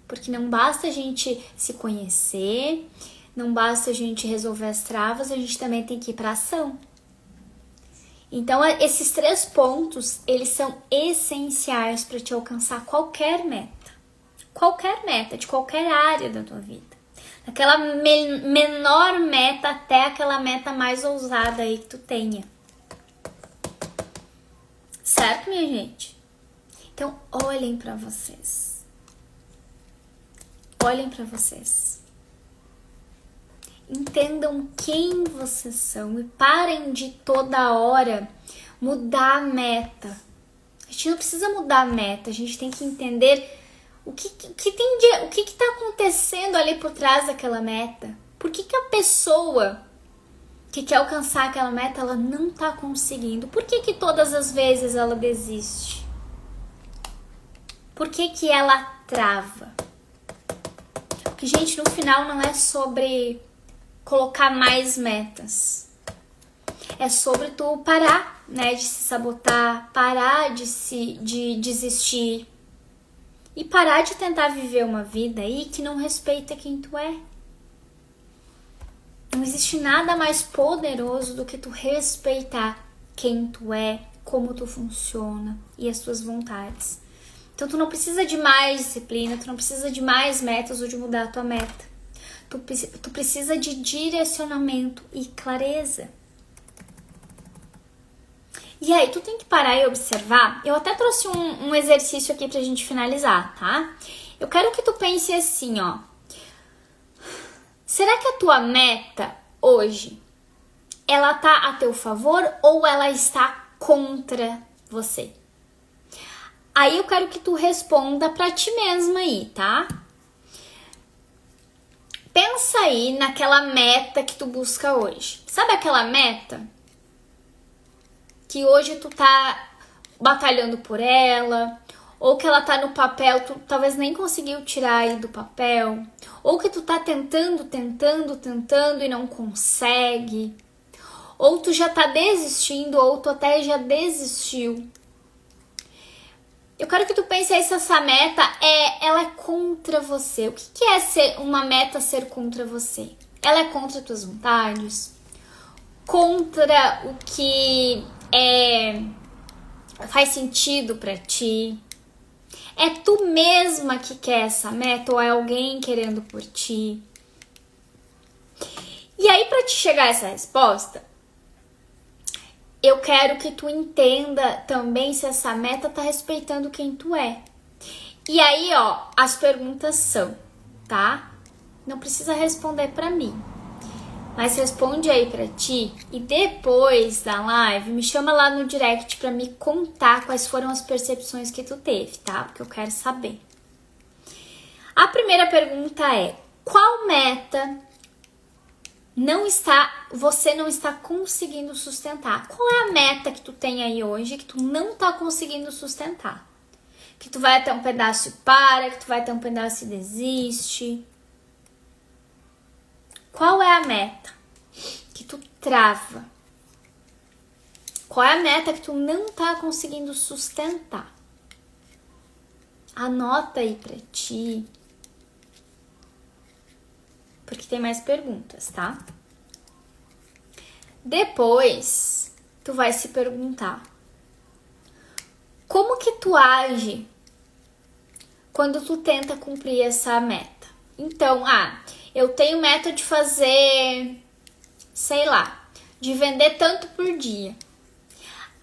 Porque não basta a gente se conhecer, não basta a gente resolver as travas, a gente também tem que ir para ação. Então, esses 3 pontos, eles são essenciais para te alcançar qualquer meta. Qualquer meta, de qualquer área da tua vida. Daquela menor meta até aquela meta mais ousada aí que tu tenha. Certo, minha gente? Então, olhem para vocês. Olhem para vocês. Entendam quem vocês são e parem de toda hora mudar a meta. A gente não precisa mudar a meta, a gente tem que entender o que está acontecendo ali por trás daquela meta. Por que a pessoa que quer alcançar aquela meta, ela não está conseguindo? Por que todas as vezes ela desiste? Por que ela trava? Porque, gente, no final não é sobre colocar mais metas. É sobre tu parar, né, de se sabotar, parar de desistir e parar de tentar viver uma vida aí que não respeita quem tu é. Não existe nada mais poderoso do que tu respeitar quem tu é, como tu funciona e as tuas vontades. Então tu não precisa de mais disciplina, tu não precisa de mais metas ou de mudar a tua meta. Tu precisa de direcionamento e clareza. E aí, tu tem que parar e observar. Eu até trouxe um exercício aqui pra gente finalizar, tá? Eu quero que tu pense assim, ó. Será que a tua meta hoje, ela tá a teu favor ou ela está contra você? Aí eu quero que tu responda pra ti mesma aí, tá? Pensa aí naquela meta que tu busca hoje. Sabe aquela meta que hoje tu tá batalhando por ela, ou que ela tá no papel, tu talvez nem conseguiu tirar aí do papel, ou que tu tá tentando e não consegue, ou tu já tá desistindo, ou tu até já desistiu. Eu quero que tu pense aí se essa meta ela é contra você. O que é ser uma meta ser contra você? Ela é contra tuas vontades? Contra o que faz sentido pra ti? É tu mesma que quer essa meta ou é alguém querendo por ti? E aí, pra te chegar a essa resposta, eu quero que tu entenda também se essa meta tá respeitando quem tu é. E aí, ó, as perguntas são, tá? Não precisa responder pra mim, mas responde aí pra ti e depois da live me chama lá no direct pra me contar quais foram as percepções que tu teve, tá? Porque eu quero saber. A primeira pergunta é: qual meta você não está conseguindo sustentar? Qual é a meta que tu tem aí hoje que tu não tá conseguindo sustentar? Que tu vai até um pedaço e para, que tu vai até um pedaço e desiste. Qual é a meta que tu trava? Qual é a meta que tu não tá conseguindo sustentar? Anota aí pra ti, porque tem mais perguntas, tá? Depois, tu vai se perguntar: como que tu age quando tu tenta cumprir essa meta? Então, eu tenho meta de fazer, sei lá, de vender tanto por dia.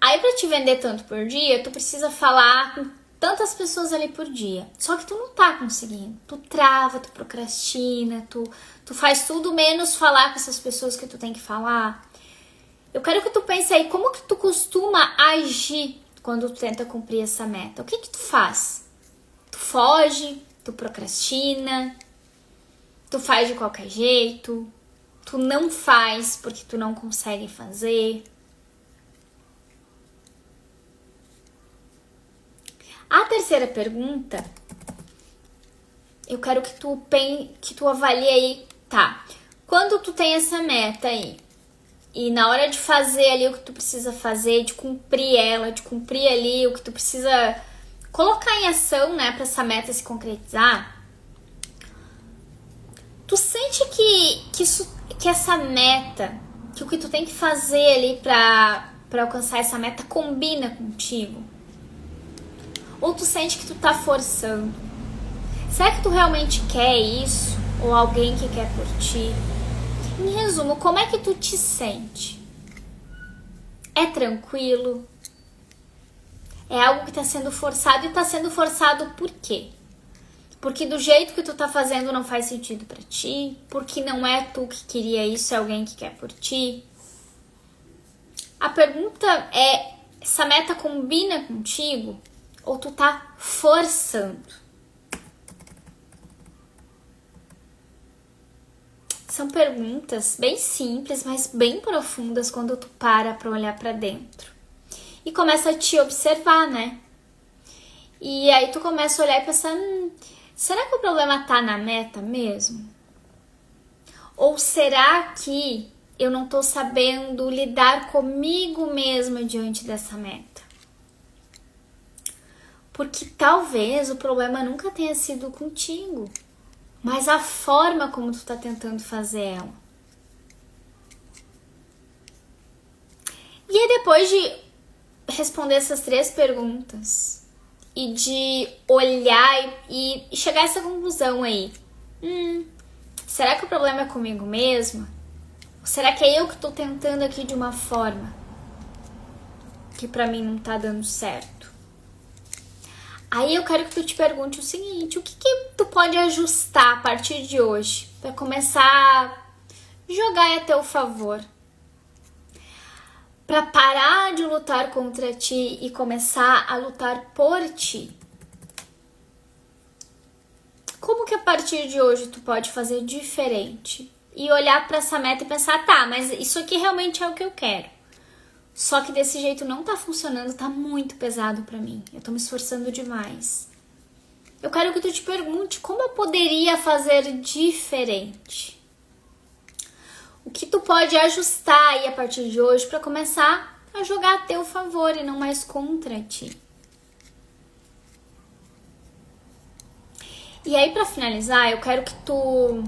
Aí, pra te vender tanto por dia, tu precisa falar com tantas pessoas ali por dia. Só que tu não tá conseguindo. Tu trava, tu procrastina, tu faz tudo menos falar com essas pessoas que tu tem que falar. Eu quero que tu pense aí, como que tu costuma agir quando tu tenta cumprir essa meta? O que tu faz? Tu foge? Tu procrastina? Tu faz de qualquer jeito? Tu não faz porque tu não consegue fazer? A terceira pergunta, eu quero que tu avalie aí, tá? Quando tu tem essa meta aí, e na hora de fazer ali o que tu precisa fazer, de cumprir ela, de cumprir ali o que tu precisa colocar em ação, né, pra essa meta se concretizar, tu sente que essa meta, que o que tu tem que fazer ali pra alcançar essa meta combina contigo? Ou tu sente que tu tá forçando? Será que tu realmente quer isso? Ou alguém que quer por ti? Em resumo, como é que tu te sente? É tranquilo? É algo que tá sendo forçado, e tá sendo forçado por quê? Porque do jeito que tu tá fazendo não faz sentido pra ti? Porque não é tu que queria isso, é alguém que quer por ti? A pergunta é: essa meta combina contigo? Ou tu tá forçando? São perguntas bem simples, mas bem profundas quando tu para pra olhar pra dentro. E começa a te observar, né? E aí tu começa a olhar e pensar: será que o problema tá na meta mesmo? Ou será que eu não tô sabendo lidar comigo mesma diante dessa meta? Porque talvez o problema nunca tenha sido contigo, mas a forma como tu tá tentando fazer ela. E aí, depois de responder essas 3 perguntas e de olhar e chegar a essa conclusão aí, será que o problema é comigo mesma? Ou será que é eu que tô tentando aqui de uma forma que pra mim não tá dando certo? Aí eu quero que tu te pergunte o seguinte: o que tu pode ajustar a partir de hoje para começar a jogar a teu favor? para parar de lutar contra ti e começar a lutar por ti. Como que a partir de hoje tu pode fazer diferente? E olhar para essa meta e pensar, tá, mas isso aqui realmente é o que eu quero. Só que desse jeito não tá funcionando, tá muito pesado para mim. Eu tô me esforçando demais. Eu quero que tu te pergunte como eu poderia fazer diferente. O que tu pode ajustar aí a partir de hoje para começar a jogar a teu favor e não mais contra ti. E aí, para finalizar, eu quero que tu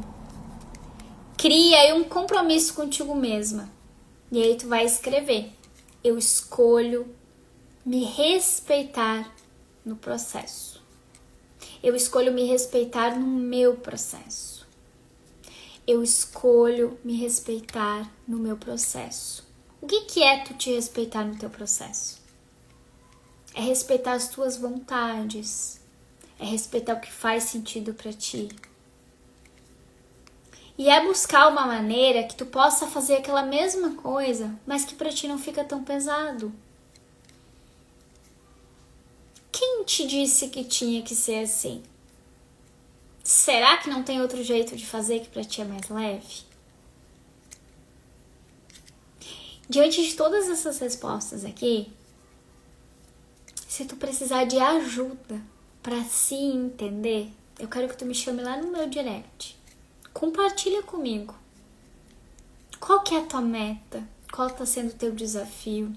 crie aí um compromisso contigo mesma. E aí tu vai escrever: eu escolho me respeitar no processo. Eu escolho me respeitar no meu processo. Eu escolho me respeitar no meu processo. O que é tu te respeitar no teu processo? É respeitar as tuas vontades. É respeitar o que faz sentido pra ti. E é buscar uma maneira que tu possa fazer aquela mesma coisa, mas que pra ti não fica tão pesado. Quem te disse que tinha que ser assim? Será que não tem outro jeito de fazer que pra ti é mais leve? Diante de todas essas respostas aqui, se tu precisar de ajuda pra se entender, eu quero que tu me chame lá no meu direct. Compartilha comigo. Qual que é a tua meta? Qual tá sendo o teu desafio?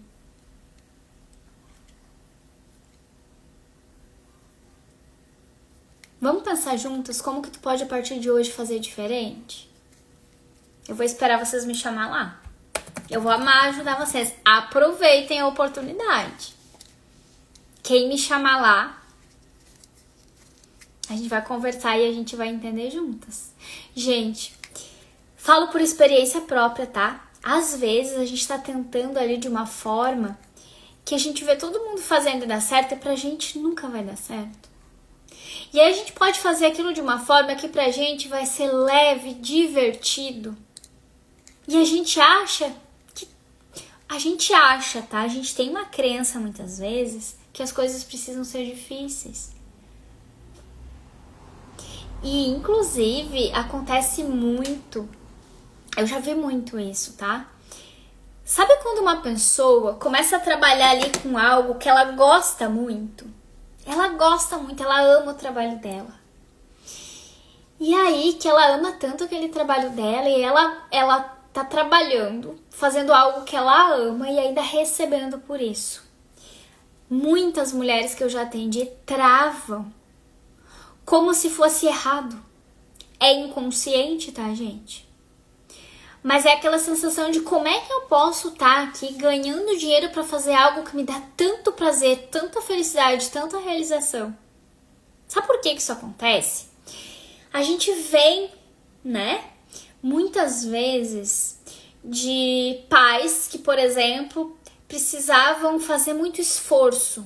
Vamos pensar juntas como que tu pode a partir de hoje fazer diferente? Eu vou esperar vocês me chamar lá. Eu vou amar ajudar vocês. Aproveitem a oportunidade. Quem me chamar lá, a gente vai conversar e a gente vai entender juntas. Gente, falo por experiência própria, tá? Às vezes a gente tá tentando ali de uma forma que a gente vê todo mundo fazendo e dá certo e pra gente nunca vai dar certo. E aí a gente pode fazer aquilo de uma forma que pra gente vai ser leve, divertido. E a gente acha, tá? A gente tem uma crença muitas vezes que as coisas precisam ser difíceis. E, inclusive, acontece muito, eu já vi muito isso, tá? Sabe quando uma pessoa começa a trabalhar ali com algo que ela gosta muito? Ela gosta muito, ela ama o trabalho dela. E aí que ela ama tanto aquele trabalho dela e ela tá trabalhando, fazendo algo que ela ama e ainda recebendo por isso. Muitas mulheres que eu já atendi travam como se fosse errado. É inconsciente, tá, gente? Mas é aquela sensação de como é que eu posso estar aqui ganhando dinheiro para fazer algo que me dá tanto prazer, tanta felicidade, tanta realização. Sabe por que isso acontece? A gente vem, né, muitas vezes de pais que, por exemplo, precisavam fazer muito esforço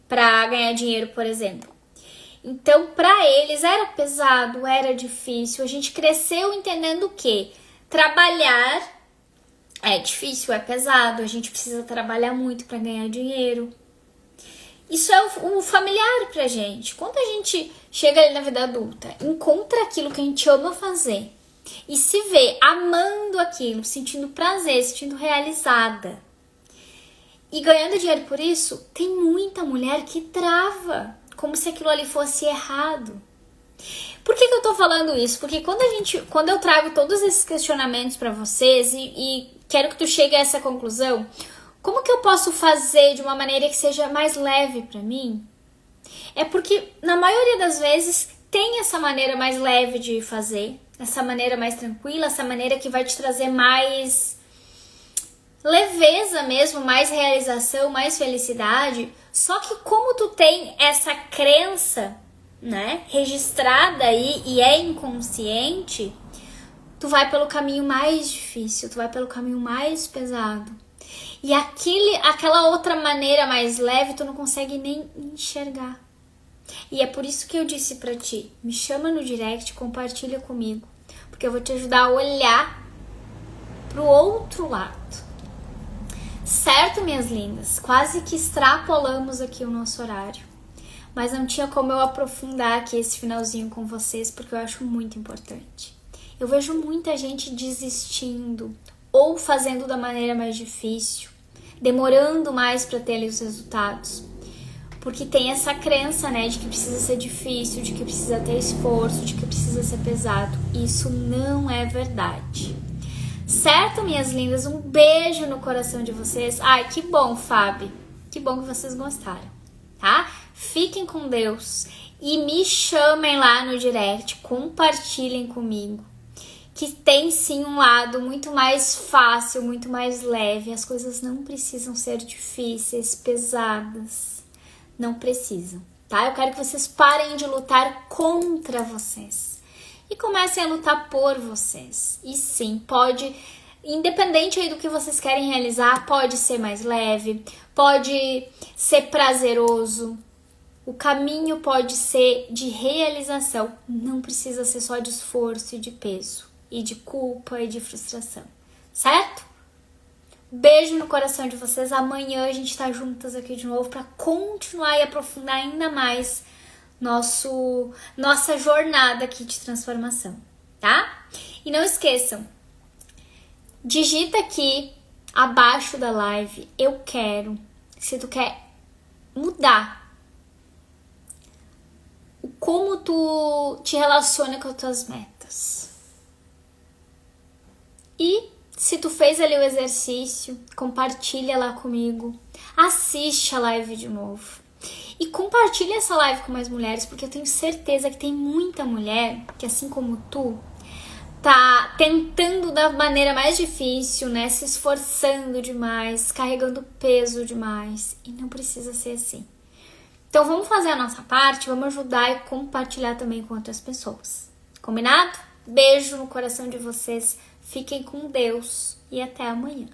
para ganhar dinheiro, por exemplo. Então, para eles era pesado, era difícil. A gente cresceu entendendo que trabalhar é difícil, é pesado. A gente precisa trabalhar muito para ganhar dinheiro. Isso é o familiar pra gente. Quando a gente chega ali na vida adulta, encontra aquilo que a gente ama fazer e se vê amando aquilo, sentindo prazer, sentindo realizada e ganhando dinheiro por isso, tem muita mulher que trava, como se aquilo ali fosse errado. Por que eu tô falando isso? Porque quando eu trago todos esses questionamentos pra vocês e quero que tu chegue a essa conclusão, como que eu posso fazer de uma maneira que seja mais leve pra mim? É porque na maioria das vezes tem essa maneira mais leve de fazer, essa maneira mais tranquila, essa maneira que vai te trazer mais leveza mesmo, mais realização, mais felicidade. Só que como tu tem essa crença, né, registrada aí e é inconsciente, tu vai pelo caminho mais difícil, tu vai pelo caminho mais pesado. E aquela outra maneira mais leve tu não consegue nem enxergar. E é por isso que eu disse pra ti, me chama no direct, compartilha comigo, porque eu vou te ajudar a olhar pro outro lado. Certo, minhas lindas? Quase que extrapolamos aqui o nosso horário. Mas não tinha como eu aprofundar aqui esse finalzinho com vocês, porque eu acho muito importante. Eu vejo muita gente desistindo ou fazendo da maneira mais difícil, demorando mais para ter ali os resultados. Porque tem essa crença, né, de que precisa ser difícil, de que precisa ter esforço, de que precisa ser pesado. Isso não é verdade. Certo, minhas lindas? Um beijo no coração de vocês. Ai, que bom, Fábio. Que bom que vocês gostaram, tá? Fiquem com Deus e me chamem lá no direct, compartilhem comigo, que tem sim um lado muito mais fácil, muito mais leve. As coisas não precisam ser difíceis, pesadas. Não precisam, tá? Eu quero que vocês parem de lutar contra vocês e comecem a lutar por vocês. E sim, pode, independente aí do que vocês querem realizar, pode ser mais leve, pode ser prazeroso. O caminho pode ser de realização, não precisa ser só de esforço e de peso, e de culpa e de frustração, certo? Beijo no coração de vocês. Amanhã a gente tá juntas aqui de novo para continuar e aprofundar ainda mais nossa jornada aqui de transformação, tá? E não esqueçam, digita aqui abaixo da live, eu quero, se tu quer mudar como tu te relaciona com as tuas metas. E se tu fez ali o exercício, compartilha lá comigo, assiste a live de novo. E compartilha essa live com mais mulheres, porque eu tenho certeza que tem muita mulher que, assim como tu, tá tentando da maneira mais difícil, né? Se esforçando demais, carregando peso demais. E não precisa ser assim. Então vamos fazer a nossa parte, vamos ajudar e compartilhar também com outras pessoas. Combinado? Beijo no coração de vocês, fiquem com Deus e até amanhã.